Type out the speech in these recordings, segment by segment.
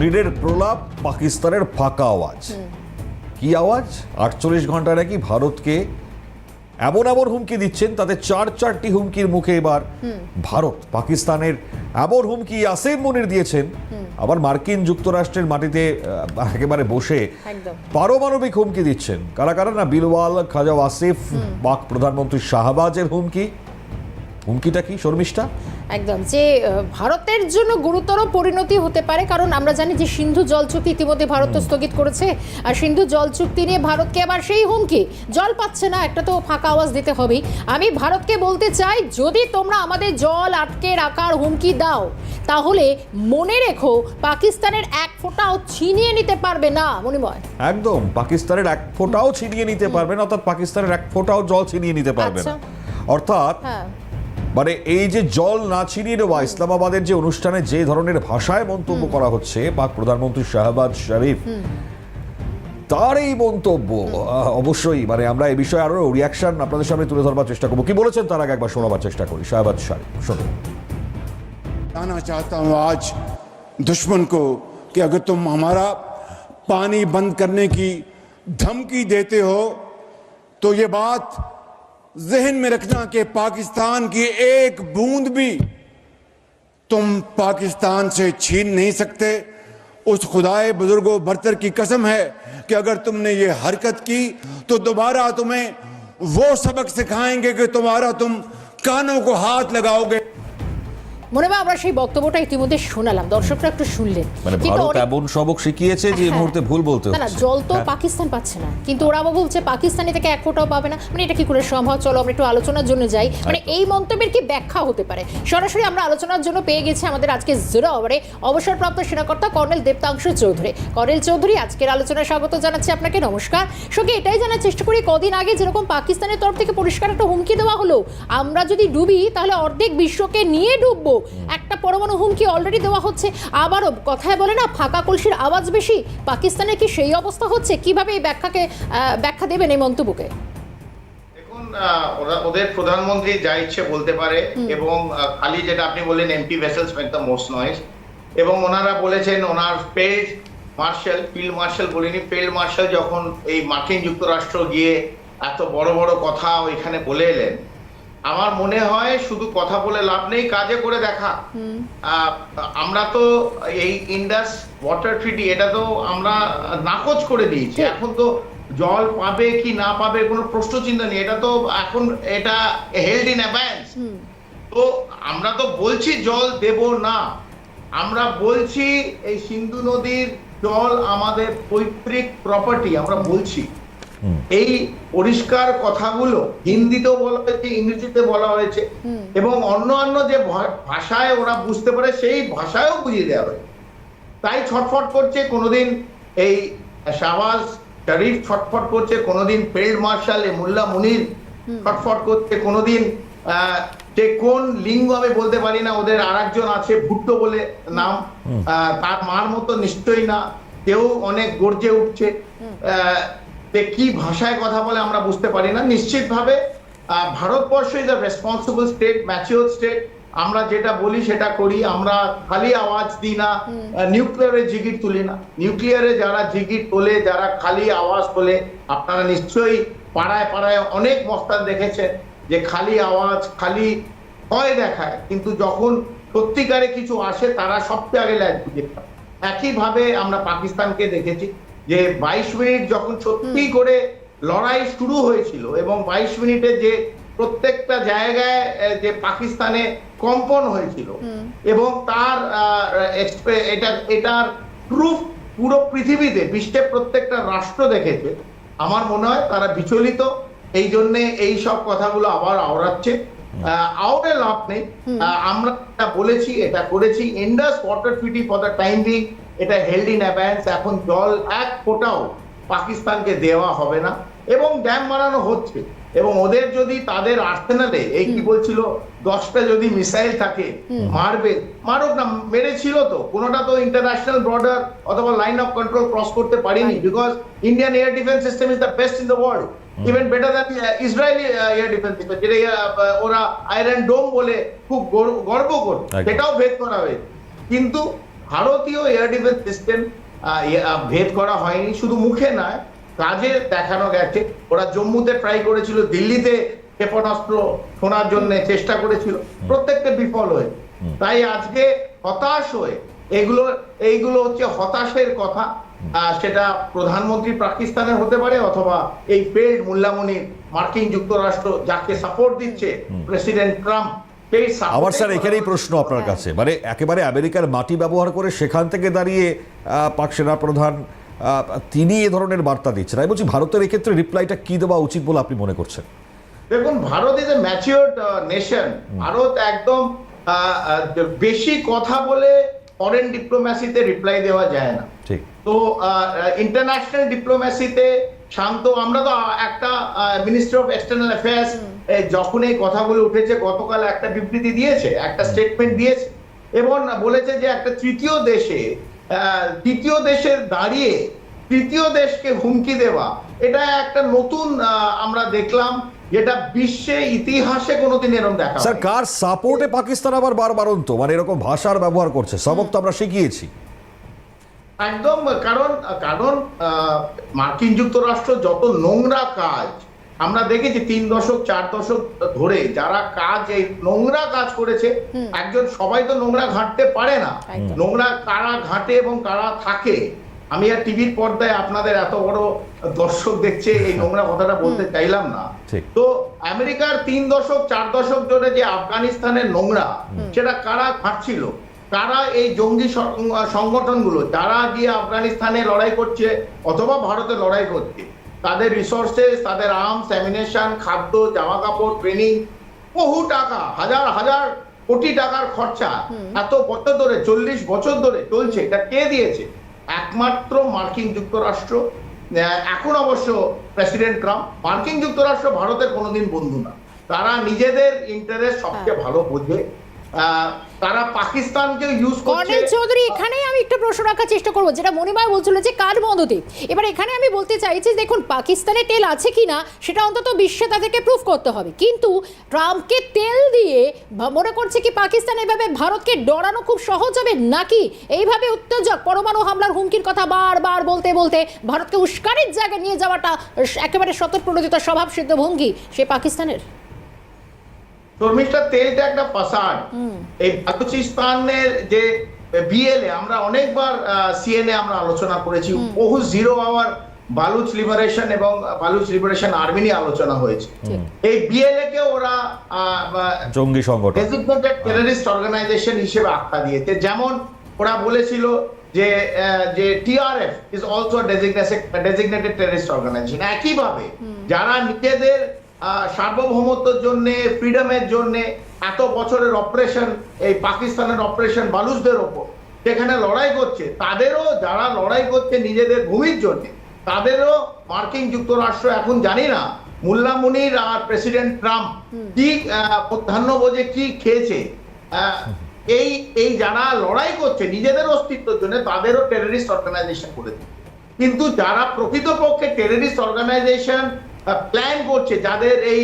গ্রিডের প্রলাপ, পাকিস্তানের ফাঁকা আওয়াজ। কি আওয়াজ? 48 ঘন্টা নাকি ভারতকে এমন এমন হুমকি দিচ্ছেন, তাতে চারটি হুমকির মুখে এবার ভারত। পাকিস্তানের এমন হুমকি ইয়াসিন মুনির দিয়েছেন, আবার মার্কিন যুক্তরাষ্ট্রের মাটিতে একেবারে বসে পারমাণবিক হুমকি দিচ্ছেন। কারা কারা? না, বিলওয়াল, খাজা ওয়াসিফ, পাক প্রধানমন্ত্রী শাহবাজের হুমকি। হুমকিটা কি শর্মিষ্ঠা? একদম, যে ভারতের জন্য গুরুতর পরিণতি হতে পারে, কারণ আমরা জানি যে সিন্ধু জল চুক্তি ইতিমধ্যে ভারত তো স্থগিত করেছে, আর সিন্ধু জল চুক্তি নিয়ে ভারতকে আবার সেই হুমকি, জল পাচ্ছে না, একটা তো ফাঁকা আওয়াজ দিতে হবেই। আমি ভারতকে বলতে চাই, যদি তোমরা আমাদের জল আটকে রাখার হুমকি দাও, তাহলে মনে রেখো পাকিস্তানের এক ফোঁটাও ছিনিয়ে নিতে পারবে না। মনিময়, একদম, পাকিস্তানের এক ফোঁটাও ছিনিয়ে নিতে পারবে না, অর্থাৎ পাকিস্তানের এক ফোঁটাও জল ছিনিয়ে নিতে পারবে না। অর্থাৎ মানে এই যে জল না ছিনিয়ে নেওয়া, ইসলামাবাদের যে অনুষ্ঠানে যে ধরনের ভাষায় মন্তব্য করা হচ্ছে পাক প্রধানমন্ত্রী শাহবাজ শরীফ, তার এই মন্তব্য অবশ্যই মানে আমরা এই বিষয়ে আরো রিয়াকশন আপনাদের সামনে তুলে ধরবার চেষ্টা করবো। কি বলেছেন তার আগে একবার শোনাবার চেষ্টা করি শাহবাজ শরীফ। শুনুন। बताना चाहता हूं आज दुश्मन को कि अगर तुम हमारा पानी बंद करने की धमकी देते हो तो ये बात जहन में रखना कि पाकिस्तान की एक बूंद भी तुम पाकिस्तान से छीन नहीं सकते। उस खुदाए बुजुर्गों बरतर की कसम है कि अगर तुमने ये हरकत की तो दोबारा तुम्हें वो सबक सिखाएंगे कि तुम कानों को हाथ लगाओगे। মনে হয় আমরা সেই বক্তব্যটা ইতিমধ্যে শোনালাম, দর্শকরা একটু শুনলেন। মানে ভারত এমন সবক শিখিয়েছে যে এই মুহূর্তে ভুল বলতে হচ্ছে। না, জল তো পাকিস্তান পাচ্ছে না, কিন্তু ওরা বলছে পাকিস্তানে থেকে এক ফোঁটাও পাবে না। মানে এটা কি করে সম্ভব? চলো আমরা একটু আলোচনার জন্য যাই। মানে এই মন্তব্যের কি ব্যাখ্যা হতে পারে? সরাসরি আমরা আলোচনার জন্য পেয়ে গেছি আমাদের আজকে জিরো আওয়ারে অবসরপ্রাপ্ত সেনাকর্তা কর্নেল দেবতাংশু চৌধুরী। কর্নেল চৌধুরী, আজকের আলোচনায় স্বাগত জানাচ্ছি আপনাকে। নমস্কার। সঙ্গে এটাই জানার চেষ্টা করি, কদিন আগে যেরকম পাকিস্তানের তরফ থেকে পরিষ্কার একটা হুমকি দেওয়া হলো, আমরা যদি ডুবি তাহলে অর্ধেক বিশ্বকে নিয়ে ডুববো, একটা পরমাণু হুমকি অলরেডি দেওয়া হচ্ছে। আবারও কথায় বলে না, ফাঁকা কলসির আওয়াজ বেশি। পাকিস্তানের কি সেই অবস্থা হচ্ছে? কিভাবে এই ব্যাখ্যা দেবেন এই মন্তব্যকে? দেখুন, ওদের প্রধানমন্ত্রী যা ইচ্ছে বলতে পারে, এবং খালি যেটা আপনি বললেন MP vessels make the most noise, এবং ওনারা বলেছেন ওনার ফিল্ড মার্শাল বলিনি, ফিল্ড মার্শাল যখন এই মার্কিন যুক্তরাষ্ট্র গিয়ে এত বড় বড় কথা ওইখানে বলে এলেন, আমার মনে হয় শুধু কথা বলে লাভ নেই, কাজে করে দেখা। আমরা তো এই ইন্ডাস ওয়াটার ট্রিটি এটা তো আমরা নাকচ করে দিয়েছি। এখন তো জল পাবে কি না পাবে কোনো প্রশ্ন চিন্তা নেই, এটা তো এখন এটা হেল্ড ইন অ্যাবায়েন্স। তো আমরা তো বলছি জল দেব না, আমরা বলছি এই সিন্ধু নদীর জল আমাদের পৈতৃক প্রপার্টি, আমরা বলছি। এই পরিষ্কার কথাগুলো হিন্দিতেও বলা হয়েছে, ইংরেজিতে বলা হয়েছে, এবং অন্য যে ভাষায় ওরা বুঝতে পারে সেই ভাষায়ও বুঝিয়ে দেওয়া হয়েছে। তাই ছটফট করছে, কোনোদিন এই শাহবাজ শরীফ ছটফট করছে, কোনোদিন ফিল্ড মার্শাল মোল্লা মুনির ছটফট করছে, কোনোদিন যে কোন লিঙ্গ আমি বলতে পারি না, ওদের আরেকজন আছে ভুট্টো বলে নাম, তার মার মতো নিশ্চয়ই না, কেউ অনেক গর্জে উঠছে। কি ভাষায় কথা বলে আমরা বুঝতে পারি না। নিশ্চিতভাবে Bharatvarsha is a responsible state, mature state. আমরা যেটা বলি সেটা করি, আমরা খালি আওয়াজ দিই না, নিউক্লিয়ারে জিগির তুলি না। নিউক্লিয়ারে যারা জিগির তোলে, যারা খালি আওয়াজ তোলে, আপনারা নিশ্চয়ই পাড়ায় পাড়ায় অনেক মস্তান দেখেছেন যে খালি আওয়াজ, খালি ভয় দেখায়, কিন্তু যখন সত্যিকারে কিছু আসে তারা সবচেয়ে আগে ল্যাজ বুঝে পায়। একইভাবে আমরা পাকিস্তানকে দেখেছি যে 22 মিনিট যখন সত্যি করে লড়াই শুরু হয়েছিল, এবং 22 মিনিটে যে প্রত্যেকটা জায়গায় যে পাকিস্তানে কম্পন হয়েছিল, এবং তার এটার প্রুফ পুরো পৃথিবীতে, বিশ্বের প্রত্যেকটা রাষ্ট্র দেখেছে। আমার মনে হয় তারা বিচলিত, এই জন্যে এই সব কথাগুলো আবার আওড়াচ্ছে। আওড়ে লাভ নেই, আমরা এটা বলেছি, এটা করেছি। Indus water treaty for the time being এটা হেল্ড ইন অ্যাবায়েন্স। এখন জল এক ফোঁটাও পাকিস্তানকে দেওয়া হবে না, এবং ড্যাম বানানো হচ্ছে। এবং ওদের যদি তাদের আর্সেনালে এই কি বলছিল 10টা যদি মিসাইল থাকে, মারবে, মারুক না, মেরেছিল তো, কোনোটা তো ইন্টারন্যাশনাল বর্ডার অথবা লাইন অফ কন্ট্রোল ক্রস করতে পারিনি, because Indian air defence system is the best in the world, even better than Israeli air defence system, যেটা ওরা আয়রন ডোম বলে খুব গর্ব করে, সেটাও ভেদ করা হয়েছে। কিন্তু ভারতীয় এয়ার ডিফেন্স সিস্টেম ভেদ করা হয়নি, শুধু মুখে নয় কাজে দেখানো গেছে। ওরা জম্মুতে ট্রাই করেছিল, দিল্লিতে ক্ষেপণাস্ত্র শোনার জন্য চেষ্টা করেছিল, প্রত্যেকটা বিফল হয়ে। তাই আজকে হতাশ হয়ে এইগুলো হচ্ছে হতাশের কথা। সেটা প্রধানমন্ত্রী পাকিস্তানের হতে পারে, অথবা এই ফেল্ড মোল্লামনির মার্কিন যুক্তরাষ্ট্র যাকে সাপোর্ট দিচ্ছে প্রেসিডেন্ট ট্রাম্প। আমার স্যার এখানেই প্রশ্ন আপনার কাছে, মানে একেবারে আমেরিকার মাটি ব্যবহার করে সেখান থেকে দাঁড়িয়ে পাক সেনা প্রধান তিনি এ ধরনের বার্তা দিচ্ছেন। আমি বলছি ভারতের এক্ষেত্রে রিপ্লাইটা কি দেওয়া উচিত বলে আপনি মনে করছেন? দেখুন, Bharat is a matured nation. Bharat একদম বেশি কথা বলে ফরেন ডিপ্লোম্যাসিতে রিপ্লাই দেওয়া যায় না। ঠিক। তো ইন্টারন্যাশনাল ডিপ্লোম্যাসিতে শান্ত। আমরা তো একটা মিনিস্ট্রি অফ এক্সটার্নাল অ্যাফেয়ার্স যখন এই কথাগুলো উঠেছে গতকাল একটা বিবৃতি দিয়েছে, একটা স্টেটমেন্ট দিয়েছে এবং বলেছে যে একটা তৃতীয় দেশের দাঁড়িয়ে তৃতীয় দেশকে হুমকি দেওয়া, এটা একটা নতুন আমরা দেখলাম, যেটা বিশ্বে ইতিহাসে কোনোদিন এরকম দেখা স্যার কার সাপোর্টে পাকিস্তান আবার বারবারন্ত মানে এরকম ভাষার ব্যবহার করছে? সবক তো আমরা শিখিয়েছি একদম। কারণ মার্কিন যুক্তরাষ্ট্র যত নোংরা কাজ আমরা দেখেছি 3 দশক 4 দশক ধরে, যারা এই নোংরা কাজ করেছে, একজন সবাই তো নোংরা ঘাঁটতে পারে না। নোংরা কারা ঘাঁটে এবং কারা থাকে, আমি আর টিভির পর্দায় আপনাদের এত বড় দর্শক দেখছে এই নোংরা কথাটা বলতে চাইলাম না। তো আমেরিকার 3 দশক 4 দশক ধরে যে আফগানিস্তানের নোংরা, সেটা কারা ঘাঁটছিল? কারা এই জঙ্গি সংগঠনগুলো যারা গিয়ে আফগানিস্তানে লড়াই করছে অথবা ভারতে লড়াই করছে, তাদের রিসোর্সেস, তাদের আর্মস, অ্যামিনেশন, খাদ্য, জামা কাপড়, ট্রেনিং, বহু টাকা, হাজার হাজার কোটি টাকার খরচা এত বছর ধরে, 40 বছর ধরে চলছে। এটা কে দিয়েছে? একমাত্র মার্কিন যুক্তরাষ্ট্র। এখন অবশ্য প্রেসিডেন্ট ট্রাম্প। মার্কিন যুক্তরাষ্ট্র ভারতের কোনোদিন বন্ধু না, তারা নিজেদের ইন্টারেস্ট সবচেয়ে ভালো বোঝে। তারা পাকিস্তানকে ইউজ করছে। কর্নেল চৌধুরী, এখানেই আমি একটু প্রশ্ন রাখার চেষ্টা করবো, যেটা মণিময় বলছিল যে কার মদতে। এবার এখানে আমি বলতে চাইছি, দেখুন পাকিস্তানে তেল আছে কিনা সেটা অন্তত বিশ্বে তাদেরকে প্রুফ করতে হবে, কিন্তু ট্রাম্পকে তেল দিয়ে মনে করছে কি পাকিস্তান এভাবে ভারতকে ডরানো খুব সহজ হবে, নাকি এইভাবে উত্তেজক পরমাণু হামলার হুমকির কথা বারবার বলতে বলতে ভারতকে উস্কানির জায়গায় নিয়ে যাওয়াটা একেবারে স্বতঃপ্রণোদিত স্বভাবসিদ্ধ ভঙ্গি সে পাকিস্তানের? শর্মিষ্ঠা, তেলটা একটা ফাসাদ। এই বালুচিস্তানের যে বিএলএ, আমরা অনেকবার সিএনএ আমরা আলোচনা করেছি, বহু 0 আওয়ার বালুচ লিবারেশন এবং বালুচ লিবারেশন আর্মি নিয়ে আলোচনা হয়েছে। এই বিএলএ কে ওরা জঙ্গি সংগঠন, ডেজিগনেটেড টেররিস্ট অর্গানাইজেশন হিসেবে আখ্যা দিয়েছে। যেমন ওরা বলেছিল যে TRF is also designated terrorist organization. একইভাবে যারা নিজেদের সার্বভৌমত্বের জন্য, ফ্রিডমের জন্য এত বছরের অপারেশন, এই পাকিস্তানের অপারেশন বালুচদের ওপর যেখানে লড়াই করছে, তাদেরও যারা লড়াই করছে নিজেদের ভূমির জন্য, তাদেরও মার্কিন যুক্তরাষ্ট্র এখন জানি না মোল্লা মুনির আর প্রেসিডেন্ট ট্রাম্প কি মধ্যাহ্ন ভোজে কি খেয়েছে। এই যারা লড়াই করছে নিজেদের অস্তিত্বের জন্য, তাদেরও টেররিস্ট অর্গানাইজেশন করেছে। কিন্তু যারা প্রকৃতপক্ষে টেররিস্ট অর্গানাইজেশন প্ল্যান করছে, যাদের এই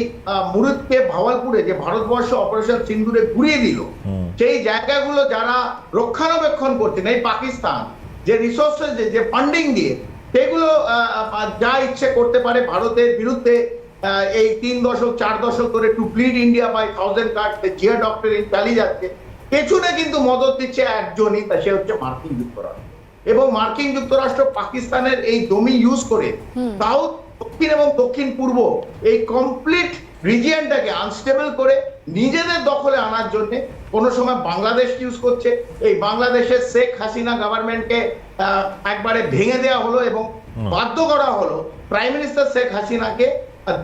মুরিদকে ভাওয়ালপুরে যে ভারতবর্ষ অপারেশন সিন্দুরে ঘুরিয়ে দিল, সেই জায়গাগুলো যারা রক্ষণাবেক্ষণ করছেন, এই পাকিস্তান যে রিসোর্সেস, যে ফান্ডিং দিয়ে সেগুলো যা ইচ্ছে করতে পারে ভারতের বিরুদ্ধে। এই 3 দশক 4 দশক ধরে to bleed India by 1000 cut Zia doctrine চালিয়ে যাচ্ছে। পেছনে কিন্তু মদত দিচ্ছে একজনই, তা সে হচ্ছে মার্কিন যুক্তরাষ্ট্র। এবং মার্কিন যুক্তরাষ্ট্র পাকিস্তানের এই জমি ইউজ করে সাউথ, দক্ষিণ এবং দক্ষিণ পূর্ব এই কমপ্লিট রিজিয়নটাকে আনস্টেবল করে নিজেদের দখলে আনার জন্য কোন সময় বাংলাদেশ ইউজ করছে। এই বাংলাদেশের শেখ হাসিনা গভর্নমেন্টকে একবারে ভেঙে দেওয়া হলো এবং বাধ্য করা হলো প্রাইম মিনিস্টার শেখ হাসিনাকে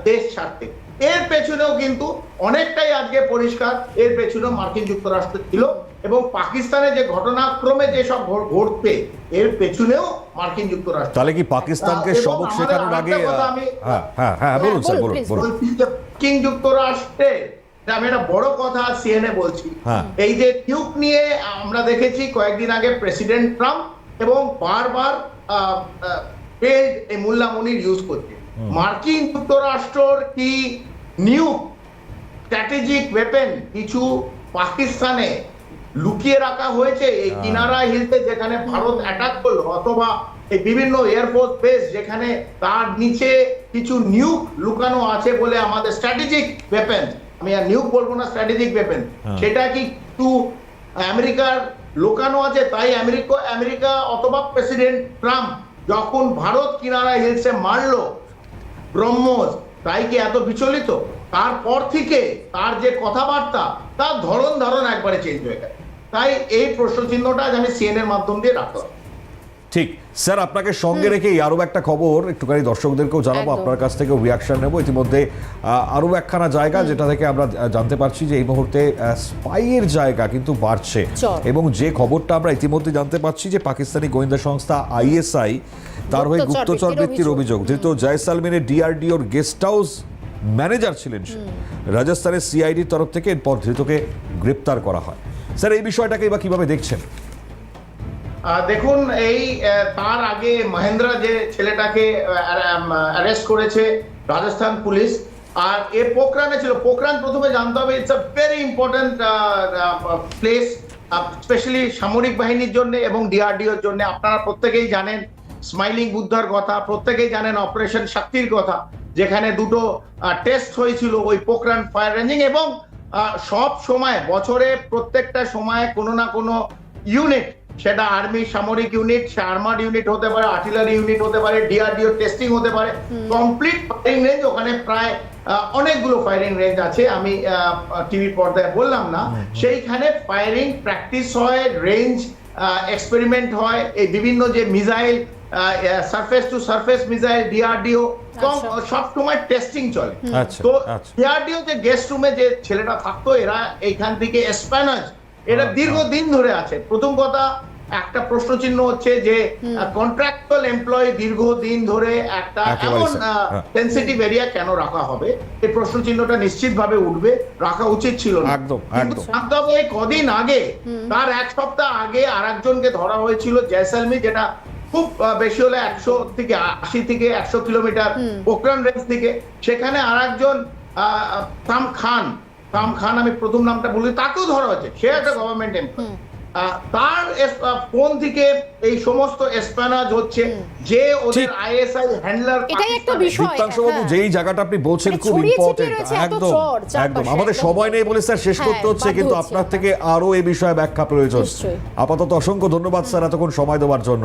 দেশ ছাড়তে। এর পেছনেও কিন্তু অনেকটাই আজকে পরিষ্কার, এর পেছনেও মার্কিন যুক্তরাষ্ট্র ছিল। এবং পাকিস্তানে যে ঘটনাক্রমে যেসব ঘটবে, এর পেছনেও মার্কিন যুক্তরাষ্ট্র। তাহলে কি পাকিস্তানকে সবক শেখানোর আগে? বলুন স্যার, বলুন। মার্কিন যুক্তরাষ্ট্রে আমি একটা বড় কথা সিএনএ বলছি, এই যে নিউক নিয়ে আমরা দেখেছি কয়েকদিন আগে প্রেসিডেন্ট ট্রাম্প এবং বারবার এই মোল্লা মুনির ইউজ করছে। মার্কিন যুক্তরাষ্ট্রর কি নিউক স্ট্র্যাটেজিক ওয়েপেন কিছু পাকিস্তানে লুকিয়ে রাখা হয়েছে এই কিনারা হিলসে, যেখানে ভারত অ্যাটাক করলো, অথবা এই বিভিন্ন এয়ারফোর্স বেস যেখানে তার নিচে কিছু নিউক লুকানো আছে বলে আমাদের স্ট্র্যাটেজিক ওয়েপন, আমি আর নিউক বলবো না, স্ট্র্যাটেজিক ওয়েপন, সেটা কি একটু আমেরিকার লুকানো আছে, তাই আমেরিকা অথবা প্রেসিডেন্ট ট্রাম্প যখন ভারত কিনারা হিলসে মারলো ব্রহ্মোস, তাই কি এত বিচলিত? তারপর থেকে তার যে কথাবার্তা, তার ধরন একবারে চেঞ্জ হয়ে গেছে। তাই এই প্রশ্নচিহ্নটা আমি সিএনএর মাধ্যম দিয়ে রাখলাম। ঠিক স্যার, আপনাকে সঙ্গে রেখেই আরও একটা খবর একটুখানি দর্শকদেরকেও জানাবো, একদম। আপনার কাছ থেকেও রিয়াকশন নেবো। ইতিমধ্যে আরও একখানা জায়গা যেটা থেকে আমরা জানতে পারছি যে এই মুহূর্তে স্পাইয়ের জায়গা কিন্তু বাড়ছে, চর। এবং যে খবরটা আমরা ইতিমধ্যে জানতে পারছি যে পাকিস্তানি গোয়েন্দা সংস্থা আইএসআই তার হয়ে গুপ্তচর বৃত্তির অভিযোগ, যেহেতু জয়সালমেরের ডিআরডিওর গেস্ট হাউস ম্যানেজার ছিলেন সে, রাজস্থানের সিআইডির তরফ থেকে এরপর ধৃতকে গ্রেপ্তার করা হয়। স্যার, এই বিষয়টাকে এবার কিভাবে দেখছেন? দেখুন, এই তার আগে মহেন্দ্রা যে ছেলেটাকে অ্যারেস্ট করেছে রাজস্থান পুলিশ, আর এ পোখরানে ছিল। পোখরান প্রথমে জানতে হবে, it's a very important place, specially সামরিক বাহিনীর জন্য এবং ডিআরডিওর জন্য। আপনারা প্রত্যেকেই জানেন স্মাইলিং বুদ্ধার কথা, প্রত্যেকেই জানেন অপারেশন শক্তির কথা, যেখানে দুটো টেস্ট হয়েছিল ওই পোখরান ফায়ার রেঞ্জিং, এবং সব সময় বছরে প্রত্যেকটা সময় কোনো না কোনো ইউনিট, সেটা আর্মি সামরিক ইউনিট, সে আর্মার্ড ইউনিট হতে পারে, আর্টিলারি ইউনিট হতে পারে, ডিআরডিও টেস্টিং হতে পারে, কমপ্লিট ফায়ারিং রেঞ্জ। ওখানে প্রায় অনেকগুলো ফায়ারিং রেঞ্জ আছে, আমি টিভি পর্দায় বললাম না। সেইখানে ফায়ারিং প্র্যাকটিস হয়, রেঞ্জ এক্সপেরিমেন্ট হয়, এই বিভিন্ন যে missile, surface two surface missile, DRDO সব সময় টেস্টিং চলে। তো ডিআরডিও যে গেস্ট রুমে যে ছেলেটা থাকতো, এরা এইখান থেকে স্প্যানাজ, এটা দীর্ঘদিন ধরে আছে। প্রথম কথা, একটা প্রশ্ন চিহ্ন হচ্ছে যে কন্ট্রাক্টুয়াল এমপ্লয়ি দীর্ঘদিন ধরে একটা এমন সেনসিটিভ এরিয়া কেন রাখা হবে, এই প্রশ্ন চিহ্নটা নিশ্চিতভাবে উঠবে, রাখা উচিত ছিল না। একদম কিন্তু জানতে হবে, এই কদিন আগে, তার এক সপ্তাহ আগে আরেকজনকে ধরা হয়েছিল জয়সালমীর, যেটা খুব বেশি হলে 80 থেকে 100 কিলোমিটার পোখরান রেঞ্জ থেকে। সেখানে আরেকজন তাম খান, আমি প্রথম নামটা বলি, তাকেও ধরা হয়েছে। সে একটা গভর্নমেন্ট এমপ্লয়ি। তার ফোন থেকে এই সমস্ত স্প্যানাজ হচ্ছে, যে ওদের আইএসআই হ্যান্ডলার। এটাই একটা বিষয়। বাবু, যেই জায়গাটা আপনি বলছেন খুব ইম্পর্টেন্ট, একদম একদম আমাদের সময় নেই বলে স্যার শেষ করতে হচ্ছে, কিন্তু আপনার থেকে আরো এই বিষয়ে ব্যাখ্যা প্রয়োজন। আপাতত অসংখ্য ধন্যবাদ স্যার এতক্ষণ সময় দেওয়ার জন্য।